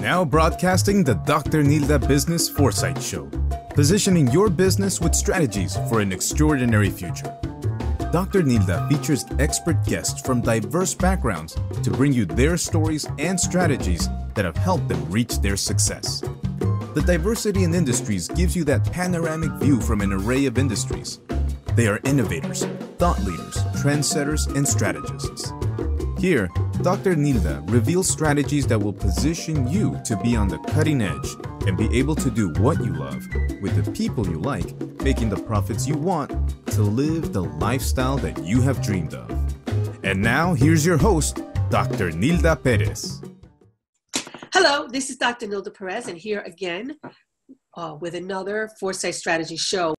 Now broadcasting the Dr. Nilda Business Foresight Show, positioning your business with strategies for an extraordinary future. Dr. Nilda features expert guests from diverse backgrounds to bring you their stories and strategies that have helped them reach their success. The diversity in industries gives you that panoramic view from an array of industries. They are innovators, thought leaders, trendsetters, and strategists. Here, Dr. Nilda reveals strategies that will position you to be on the cutting edge and be able to do what you love with the people you like, making the profits you want to live the lifestyle that you have dreamed of. And now, here's your host, Dr. Nilda Perez. Hello, this is Dr. Nilda Perez, and here again with another Foresight Strategy show.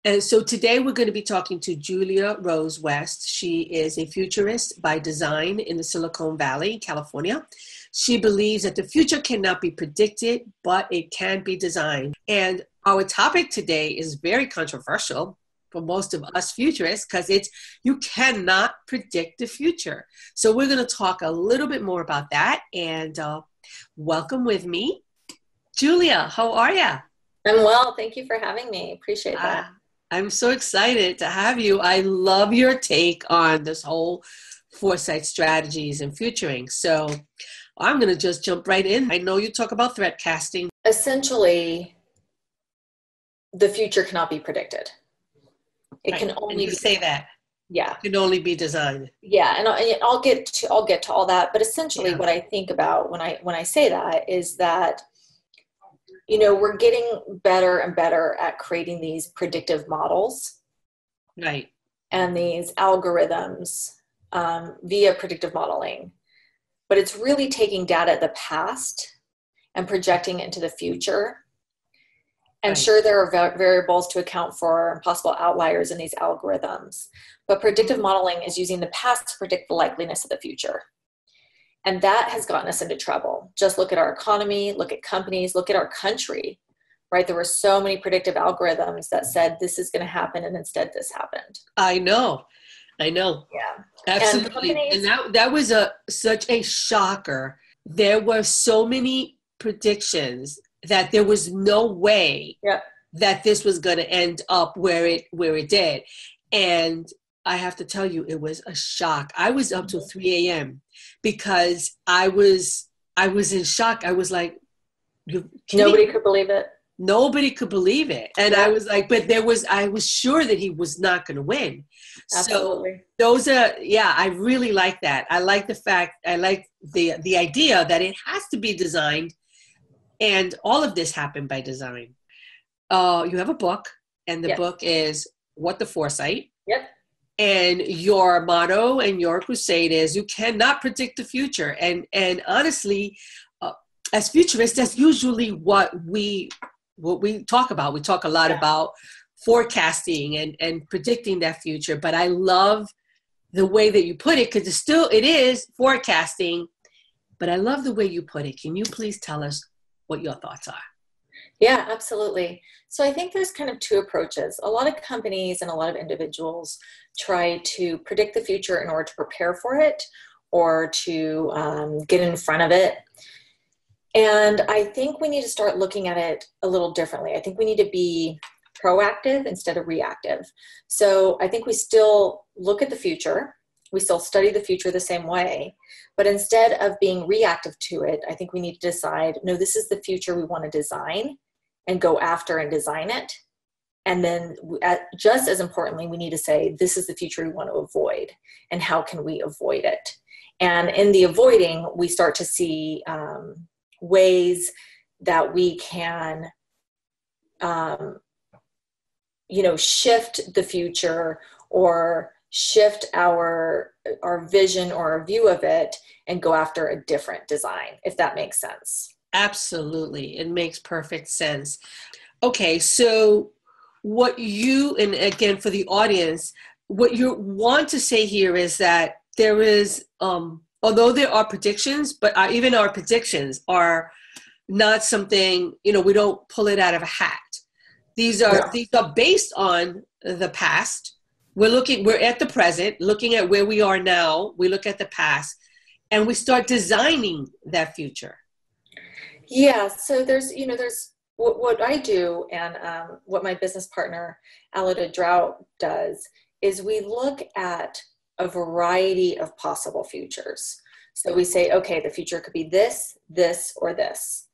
And so today we're going to be talking to Julia Rose West. She is a futurist by design in the Silicon Valley, California. She believes that the future cannot be predicted, but it can be designed. And our topic today is very controversial for most of us futurists because it's you cannot predict the future. So we're going to talk a little bit more about that. And welcome with me, Julia. How are you? I'm well. Thank you for having me. Appreciate that. I'm so excited to have you. I love your take on this whole foresight strategies and futuring. So I'm going to just jump right in. I know you talk about threat casting. Essentially, the future cannot be predicted. It can only say that. Yeah. It can only be designed. Yeah, and I'll get to all that. But essentially, what I think about when I say that is that, you know, we're getting better and better at creating these predictive models, right? And these algorithms via predictive modeling. But it's really taking data of the past and projecting it into the future. And sure, there are variables to account for possible outliers in these algorithms. But predictive modeling is using the past to predict the likeliness of the future. And that has gotten us into trouble. Just look at our economy, look at companies, look at our country, right? There were so many predictive algorithms that said this is going to happen, and instead this happened. I know. Yeah, absolutely. And that was such a shocker. There were so many predictions that there was no way that this was going to end up where it did. And I have to tell you, it was a shock. I was up till 3 a.m. because I was in shock. I was like, nobody could believe it. Nobody could believe it. And I was like, but I was sure that he was not going to win. Absolutely. So those are, I really like that. I like the idea that it has to be designed, and all of this happened by design. You have a book, and the book is What the Foresight. Yep. And your motto and your crusade is you cannot predict the future. And honestly, as futurists, that's usually what we talk about. We talk a lot about forecasting and predicting that future. But I love the way that you put it, because it is forecasting. But I love the way you put it. Can you please tell us what your thoughts are? Yeah, absolutely. So I think there's kind of two approaches. A lot of companies and a lot of individuals try to predict the future in order to prepare for it or to get in front of it. And I think we need to start looking at it a little differently. I think we need to be proactive instead of reactive. So I think we still look at the future. We still study the future the same way. But instead of being reactive to it, I think we need to decide, no, this is the future we want to design, and go after and design it. And then just as importantly, we need to say, this is the future we want to avoid, and how can we avoid it? And in the avoiding, we start to see ways that we can, shift the future or shift our vision or our view of it and go after a different design, if that makes sense. Absolutely. It makes perfect sense. Okay, so what you, and again for the audience, what you want to say here is that there is, although there are predictions, but even our predictions are not something, we don't pull it out of a hat. These are based on the past. We're at the present, looking at where we are now. We look at the past, and we start designing that future. Yeah, so there's what I do, and what my business partner, Alida Drought, does is we look at a variety of possible futures. So we say, okay, the future could be this, this, or this.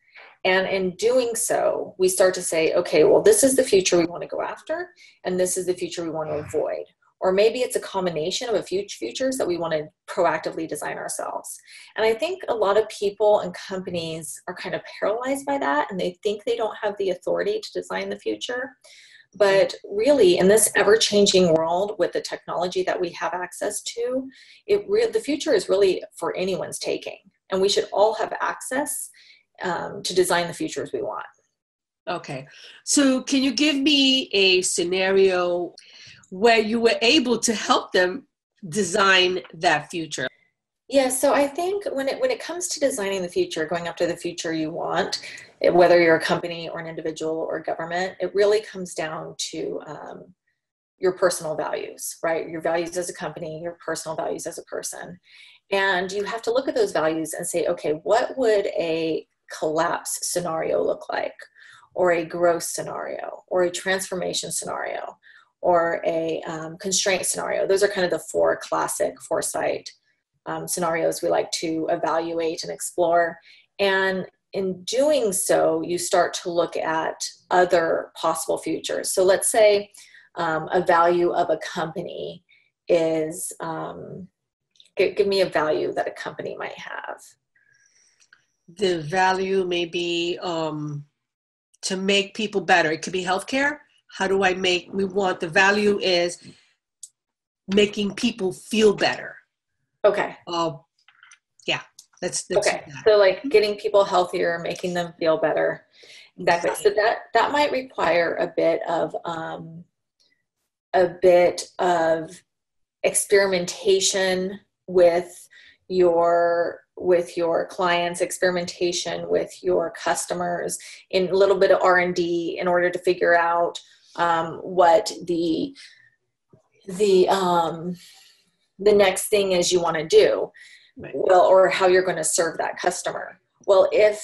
And in doing so, we start to say, okay, well, this is the future we want to go after, and this is the future we want to avoid. Or maybe it's a combination of a few futures that we want to proactively design ourselves. And I think a lot of people and companies are kind of paralyzed by that, and they think they don't have the authority to design the future. But really, in this ever-changing world with the technology that we have access to, the future is really for anyone's taking. And we should all have access to design the futures we want. Okay. So can you give me a scenario where you were able to help them design that future? Yeah, so I think when it comes to designing the future, going after the future you want, whether you're a company or an individual or government, it really comes down to your personal values, right? Your values as a company, your personal values as a person. And you have to look at those values and say, okay, what would a collapse scenario look like? Or a growth scenario, or a transformation scenario, or a constraint scenario. Those are kind of the four classic foresight scenarios we like to evaluate and explore. And in doing so, you start to look at other possible futures. So let's say a value of a company is, give me a value that a company might have. The value may be to make people better. It could be healthcare. How do we want the value is making people feel better. Okay. Yeah. That's okay. So like getting people healthier, making them feel better. Exactly. So that might require a bit of experimentation with your clients, experimentation with your customers, in a little bit of R&D in order to figure out what the next thing is you want to do. Right. Well, or how you're going to serve that customer. Well, if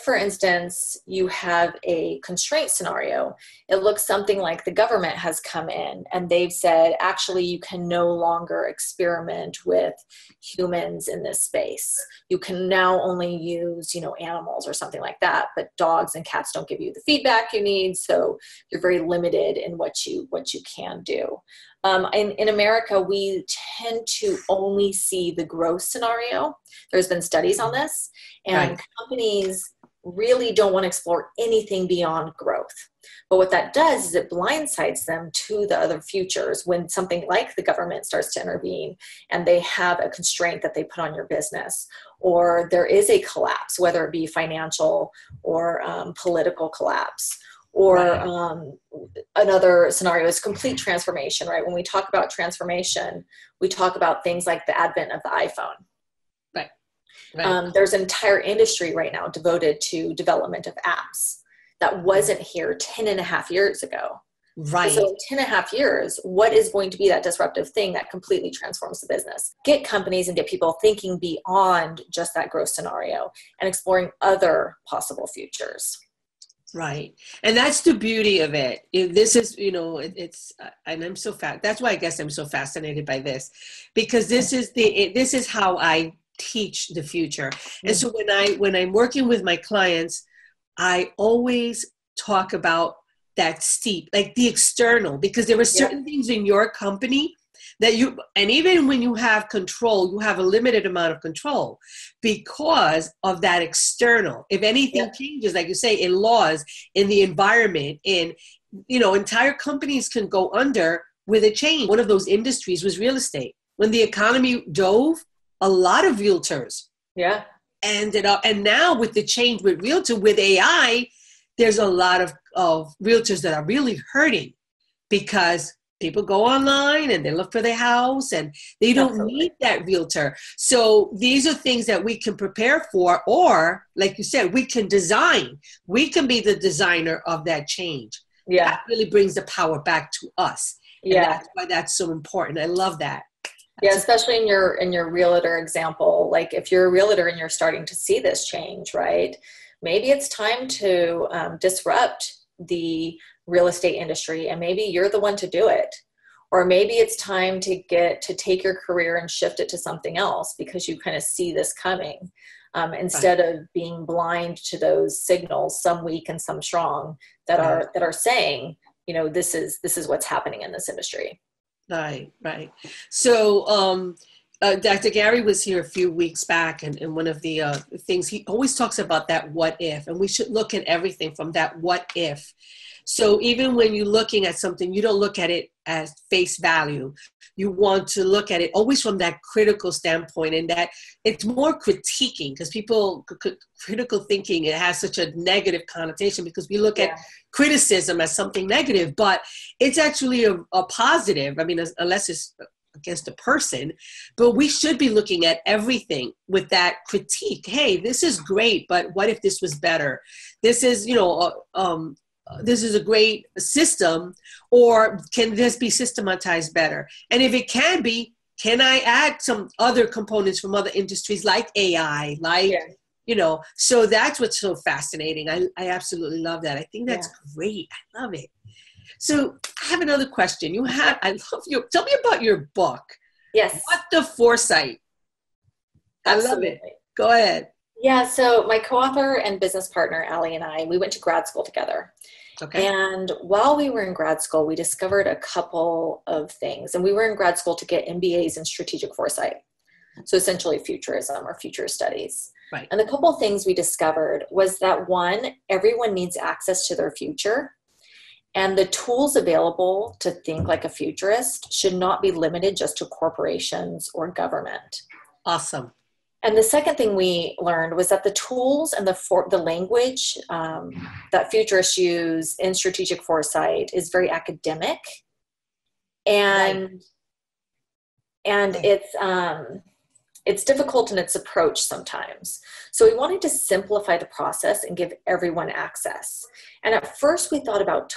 for instance you have a constraint scenario, it looks something like the government has come in and they've said, actually, you can no longer experiment with humans in this space. You can now only use, animals or something like that, but dogs and cats don't give you the feedback you need. So you're very limited in what you can do. In America, we tend to only see the growth scenario. There's been studies on this, and right. Companies really don't want to explore anything beyond growth. But what that does is it blindsides them to the other futures when something like the government starts to intervene and they have a constraint that they put on your business, or there is a collapse, whether it be financial or political collapse. Or right. Another scenario is complete transformation, right? When we talk about transformation, we talk about things like the advent of the iPhone. Right. Right. There's an entire industry right now devoted to development of apps that wasn't here 10 and a half years ago. Right. So in 10 and a half years, what is going to be that disruptive thing that completely transforms the business? Get companies and get people thinking beyond just that growth scenario and exploring other possible futures. Right. And that's the beauty of it. This is, and I'm so that's why I guess I'm so fascinated by this, because this is how I teach the future. And so when I'm working with my clients, I always talk about that steep, like the external, because there are certain things in your company that and even when you have control, you have a limited amount of control because of that external. If anything changes, like you say, in laws, in the environment, entire companies can go under with a change. One of those industries was real estate. When the economy dove, a lot of realtors ended up, and now with the change with AI, there's a lot of realtors that are really hurting because people go online and they look for their house and they don't need that realtor. So these are things that we can prepare for, or like you said, we can design. We can be the designer of that change. Yeah. That really brings the power back to us. Yeah. And that's why that's so important. I love that. Yeah, especially in your realtor example, like if you're a realtor and you're starting to see this change, right? maybe it's time to disrupt the real estate industry, and maybe you're the one to do it. Or maybe it's time to take your career and shift it to something else because you kind of see this coming, instead of being blind to those signals, some weak and some strong, that are saying, this is what's happening in this industry. Right. So Dr. Gary was here a few weeks back, and one of the things he always talks about, that what if, and we should look at everything from that what if. So even when you're looking at something, you don't look at it as face value. You want to look at it always from that critical standpoint, and that it's more critiquing, because critical thinking, it has such a negative connotation because we look at criticism as something negative, but it's actually a positive. I mean, unless it's against a person, but we should be looking at everything with that critique. Hey, this is great, but what if this was better? This is, this is a great system, or can this be systematized better? And if it can be, can I add some other components from other industries like AI, so that's what's so fascinating. I absolutely love that. I think that's great. I love it. So I have another question. Tell me about your book. Yes. What the Foresight? Absolutely. I love it. Go ahead. Yeah, so my co-author and business partner, Allie, and I, we went to grad school together. Okay. And while we were in grad school, we discovered a couple of things. And we were in grad school to get MBAs in strategic foresight. So essentially futurism or future studies. Right. And the couple of things we discovered was that, one, everyone needs access to their future. And the tools available to think like a futurist should not be limited just to corporations or government. Awesome. And the second thing we learned was that the tools and the language that futurists use in strategic foresight is very academic, and it's difficult in its approach sometimes. So we wanted to simplify the process and give everyone access. And at first we thought about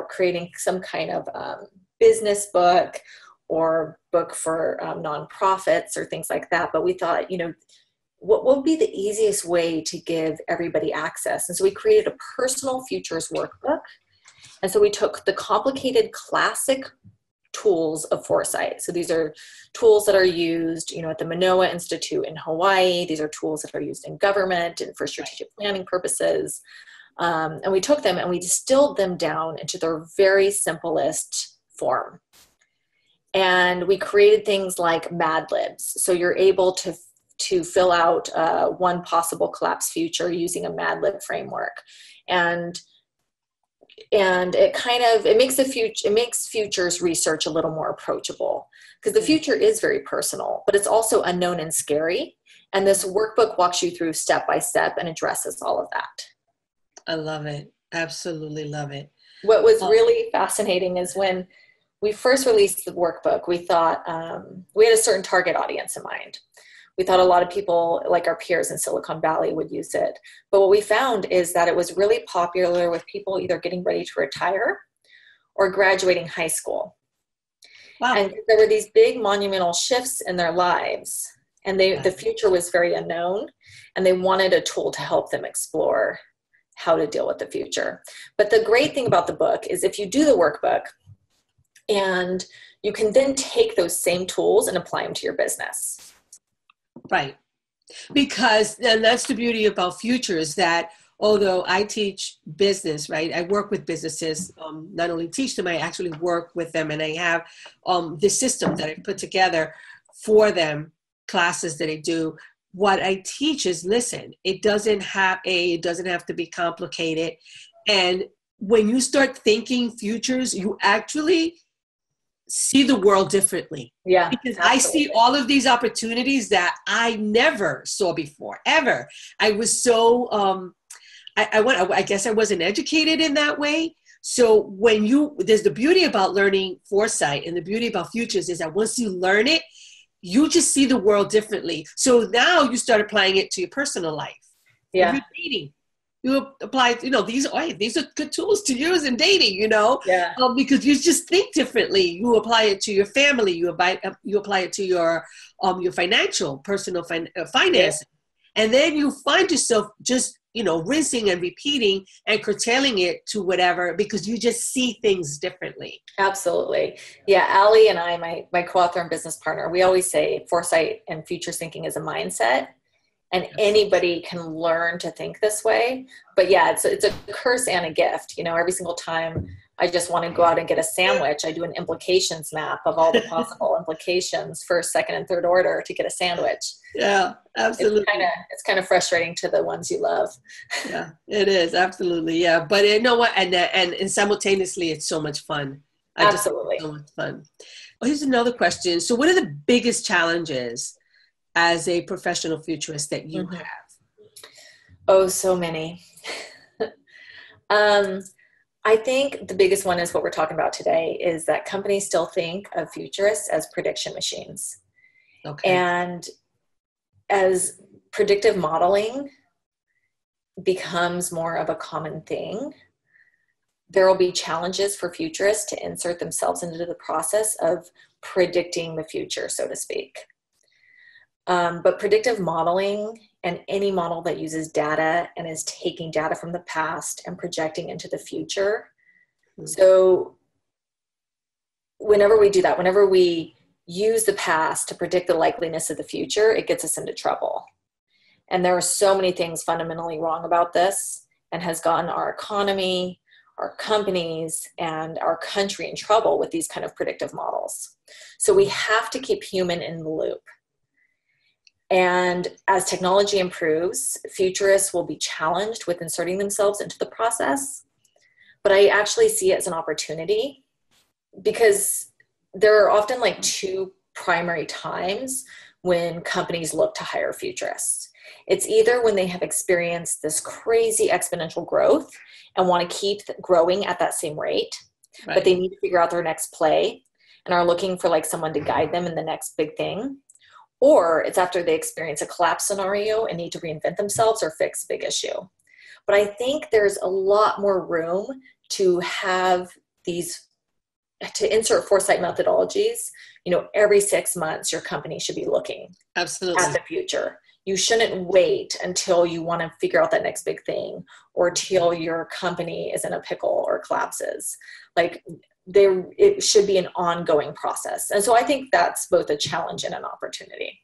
creating some kind of business book or book for nonprofits or things like that. But we thought, what would be the easiest way to give everybody access? And so we created a personal futures workbook. And so we took the complicated classic tools of foresight. So these are tools that are used, at the Manoa Institute in Hawaii. These are tools that are used in government and for strategic planning purposes. And we took them and we distilled them down into their very simplest form. And we created things like Mad Libs. So you're able to fill out one possible collapse future using a Mad Lib framework. And it makes futures research a little more approachable, because the future is very personal, but it's also unknown and scary. And this workbook walks you through step by step and addresses all of that. I love it. Absolutely love it. What was really fascinating is when we first released the workbook, we thought we had a certain target audience in mind. We thought a lot of people, like our peers in Silicon Valley, would use it. But what we found is that it was really popular with people either getting ready to retire or graduating high school. Wow. And there were these big monumental shifts in their lives, and the future was very unknown, and they wanted a tool to help them explore how to deal with the future. But the great thing about the book is if you do the workbook, and you can then take those same tools and apply them to your business. Right. Because, and that's the beauty about future, is that although I teach business, right, I work with businesses, not only teach them, I actually work with them, and I have the system that I put together for them, classes that I do. What I teach is, listen, it doesn't have to be complicated. And when you start thinking futures, you actually see the world differently. Yeah, because absolutely. I see all of these opportunities that I never saw before, ever. I was so, I guess I wasn't educated in that way. So there's the beauty about learning foresight, and the beauty about futures is that once you learn it, you just see the world differently. So now you start applying it to your personal life. Yeah. If you're dating, you apply, these are good tools to use in dating, yeah. Because you just think differently. You apply it to your family. You apply it to your financial, personal finance. Yeah. And then you find yourself just rinsing and repeating and curtailing it to whatever, because you just see things differently. Absolutely. Yeah. Allie and I, my co-author and business partner, we always say foresight and future thinking is a mindset, and anybody can learn to think this way. But yeah, it's a curse and a gift. Every single time I just want to go out and get a sandwich, I do an implications map of all the possible implications, first, second, and third order to get a sandwich. Yeah, absolutely. It's kind of frustrating to the ones you love. Yeah, it is. Absolutely. Yeah. But you know what? And simultaneously, it's so much fun. Absolutely. So much fun. Well, here's another question. So what are the biggest challenges as a professional futurist that you have? Oh, so many. I think the biggest one is what we're talking about today, is that companies still think of futurists as prediction machines. Okay. And as predictive modeling becomes more of a common thing, there will be challenges for futurists to insert themselves into the process of predicting the future, so to speak. But predictive modeling, and any model that uses data and is taking data from the past and projecting into the future. So whenever we do that, whenever we use the past to predict the likeliness of the future, it gets us into trouble. And there are so many things fundamentally wrong about this, and has gotten our economy, our companies, and our country in trouble with these kind of predictive models. So we have to keep human in the loop. And as technology improves, futurists will be challenged with inserting themselves into the process. But I actually see it as an opportunity, because there are often like two primary times when companies look to hire futurists. It's either when they have experienced this crazy exponential growth and want to keep growing at that same rate, right, but they need to figure out their next play and are looking for like someone to guide them in the next big thing. Or it's after they experience a collapse scenario and need to reinvent themselves or fix a big issue. But I think there's a lot more room to have these, to insert foresight methodologies. Every 6 months, your company should be looking absolutely at the future. You shouldn't wait until you want to figure out that next big thing, or till your company is in a pickle or collapses. It should be an ongoing process. And so I think that's both a challenge and an opportunity.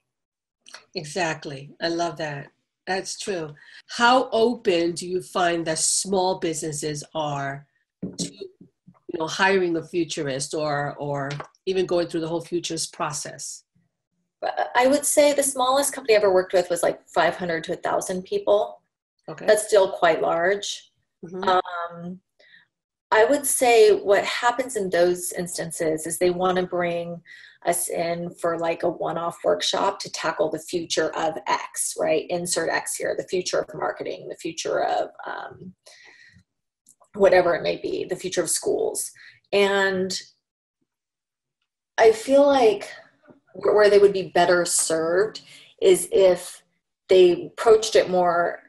Exactly. I love that. That's true. How open do you find that small businesses are to hiring a futurist or even going through the whole futurist process? I would say the smallest company I ever worked with was like 500 to 1,000 people. Okay. That's still quite large. Mm-hmm. I would say what happens in those instances is they want to bring us in for like a one-off workshop to tackle the future of X, right? Insert X here, the future of marketing, the future of whatever it may be, the future of schools. And I feel like where they would be better served is if they approached it more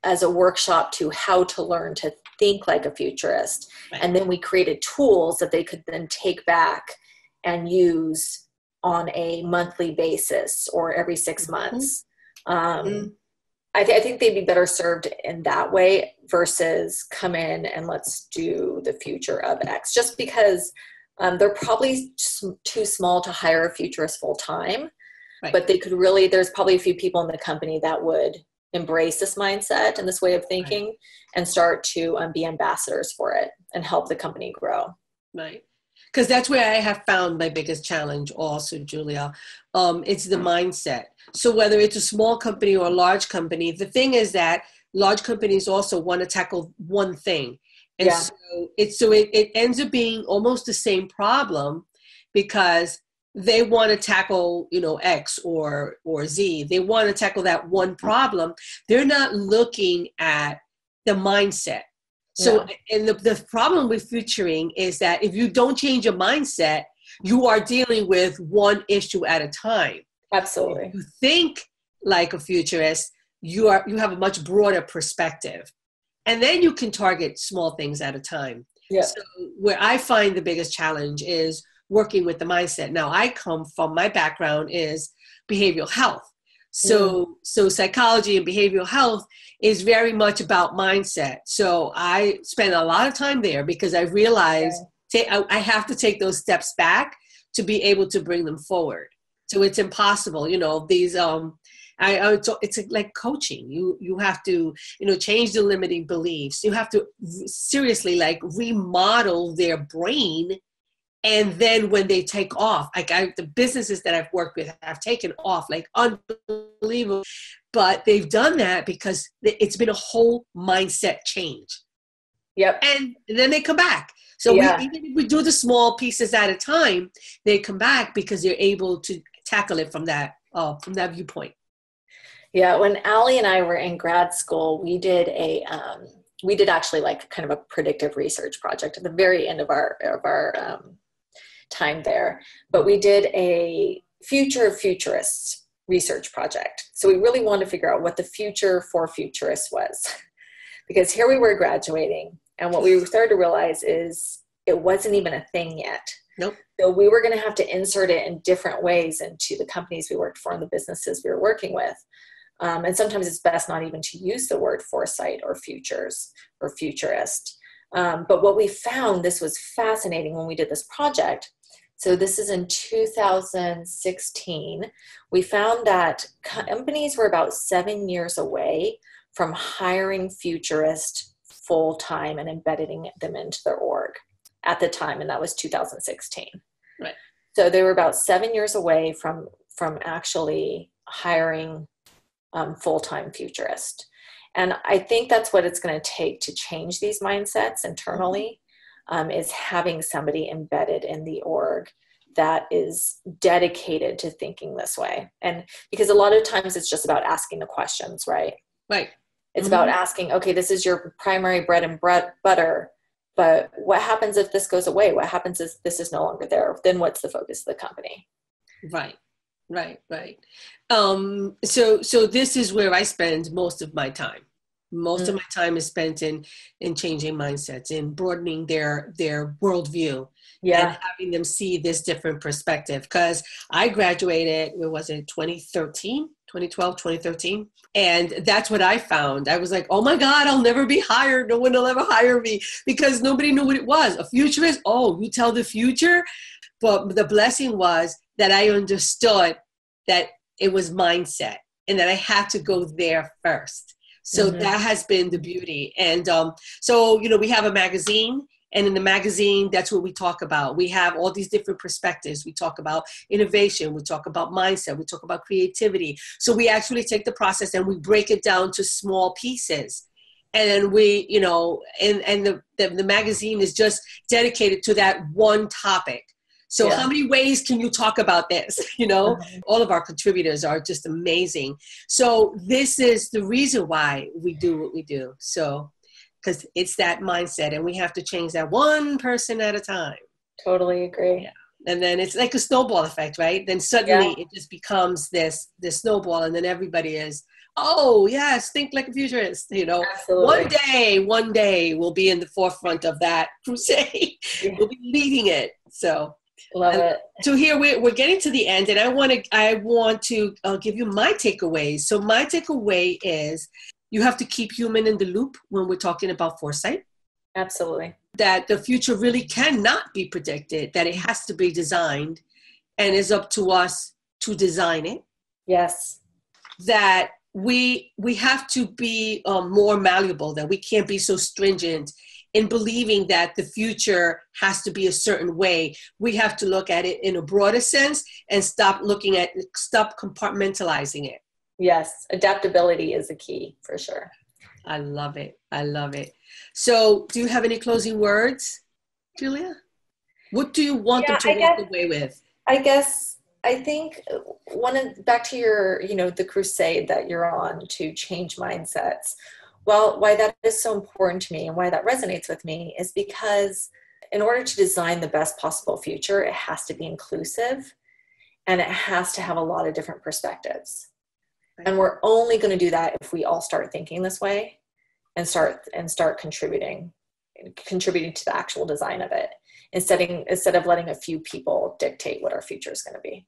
as a workshop to how to learn to think like a futurist. Right. And then we created tools that they could then take back and use on a monthly basis or every 6 months. Mm-hmm. I think they'd be better served in that way versus come in and let's do the future of X, just because they're probably too small to hire a futurist full time, right, but they could really, there's probably a few people in the company that would embrace this mindset and this way of thinking, right, and start to be ambassadors for it and help the company grow. Right. Because that's where I have found my biggest challenge also, Julia. It's the mindset. So whether it's a small company or a large company, the thing is that large companies also want to tackle one thing. And yeah, so it ends up being almost the same problem, because they want to tackle, X or Z. They want to tackle that one problem. They're not looking at the mindset. So, yeah, and the problem with futuring is that if you don't change your mindset, you are dealing with one issue at a time. Absolutely. If you think like a futurist, you have a much broader perspective. And then you can target small things at a time. Yeah. So where I find the biggest challenge is working with the mindset. Now, my background is behavioral health. So psychology and behavioral health is very much about mindset. So I spend a lot of time there because I realized I have to take those steps back to be able to bring them forward. So it's impossible, these, it's like coaching. You have to, change the limiting beliefs. You have to seriously like remodel their brain. And then when they take off, the businesses that I've worked with have taken off like unbelievable, but they've done that because it's been a whole mindset change. Yep. And then they come back. So even if we do the small pieces at a time, they come back because they're able to tackle it from that viewpoint. Yeah, when Allie and I were in grad school, we did actually like kind of a predictive research project at the very end of our time there. But we did a future of futurists research project. So we really wanted to figure out what the future for futurists was, because here we were graduating. And what we started to realize is it wasn't even a thing yet. Nope. So we were going to have to insert it in different ways into the companies we worked for and the businesses we were working with. And sometimes it's best not even to use the word foresight or futures or futurist. But what we found, this was fascinating when we did this project. So this is in 2016. We found that companies were about 7 years away from hiring futurists full-time and embedding them into their org at the time, and that was 2016. Right. So they were about 7 years away from actually hiring full-time futurist. And I think that's what it's going to take to change these mindsets internally, is having somebody embedded in the org that is dedicated to thinking this way. And because a lot of times it's just about asking the questions, right? Right. It's about asking, okay, this is your primary bread and butter, but what happens if this goes away? What happens if this is no longer there? Then what's the focus of the company? Right. So this is where I spend most of my time. Most of my time is spent in changing mindsets, in broadening their worldview, and having them see this different perspective. Because I graduated, 2013? 2012, 2013. And that's what I found. I was like, oh my God, I'll never be hired. No one will ever hire me, because nobody knew what it was. A futurist? Oh, you tell the future? But the blessing was that I understood that it was mindset and that I had to go there first. So that has been the beauty. And so, we have a magazine, and in the magazine, that's what we talk about. We have all these different perspectives. We talk about innovation. We talk about mindset. We talk about creativity. So we actually take the process and we break it down to small pieces. And then we, and the magazine is just dedicated to that one topic. So how many ways can you talk about this? All of our contributors are just amazing. So this is the reason why we do what we do. So, because it's that mindset, and we have to change that one person at a time. Totally agree. Yeah. And then it's like a snowball effect, right? Then suddenly it just becomes this snowball, and then everybody is, oh yes, think like a futurist. Absolutely. One day we'll be in the forefront of that crusade. We'll be leading it. So. Love it. So here we're getting to the end, and I want to give you my takeaways. So my takeaway is you have to keep human in the loop when we're talking about foresight. Absolutely. That the future really cannot be predicted, that it has to be designed, and it's up to us to design it. Yes. That we have to be more malleable, that we can't be so stringent in believing that the future has to be a certain way. We have to look at it in a broader sense and stop compartmentalizing it. Yes, adaptability is the key for sure. I love it. So do you have any closing words, Julia? What do you want them to walk away with? I think back to your, the crusade that you're on to change mindsets. Well, why that is so important to me and why that resonates with me is because in order to design the best possible future, it has to be inclusive and it has to have a lot of different perspectives. Right. And we're only going to do that if we all start thinking this way and start contributing to the actual design of it instead of letting a few people dictate what our future is going to be.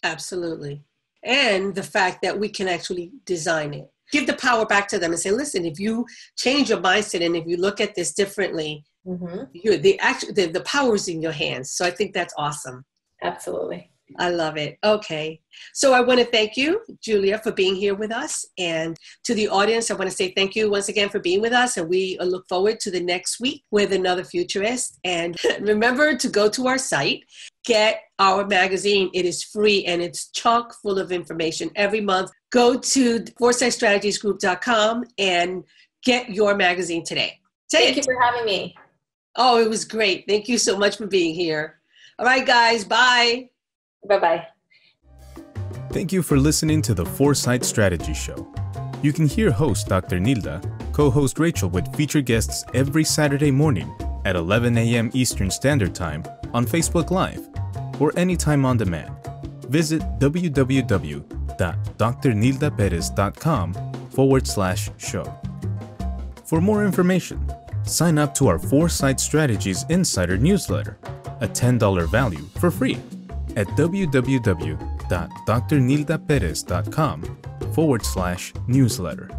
Absolutely. and the fact that we can actually design it. Give the power back to them and say, listen, if you change your mindset and if you look at this differently, the power is in your hands. So I think that's awesome. Absolutely. I love it. Okay. So I want to thank you, Julia, for being here with us. And to the audience, I want to say thank you once again for being with us. And we look forward to the next week with another futurist. And remember to go to our site, get our magazine. It is free and it's chock full of information every month. Go to foresightstrategiesgroup.com and get your magazine today. Thank you for having me. Oh, it was great. Thank you so much for being here. All right, guys. Bye. Bye-bye. Thank you for listening to the Foresight Strategy Show. You can hear host Dr. Nilda, co-host Rachel with featured guests every Saturday morning at 11 a.m. Eastern Standard Time on Facebook Live or anytime on demand. Visit www.drnildaperez.com/show. For more information, sign up to our Foresight Strategies Insider newsletter, a $10 value for free, at www.drnildaperez.com/newsletter.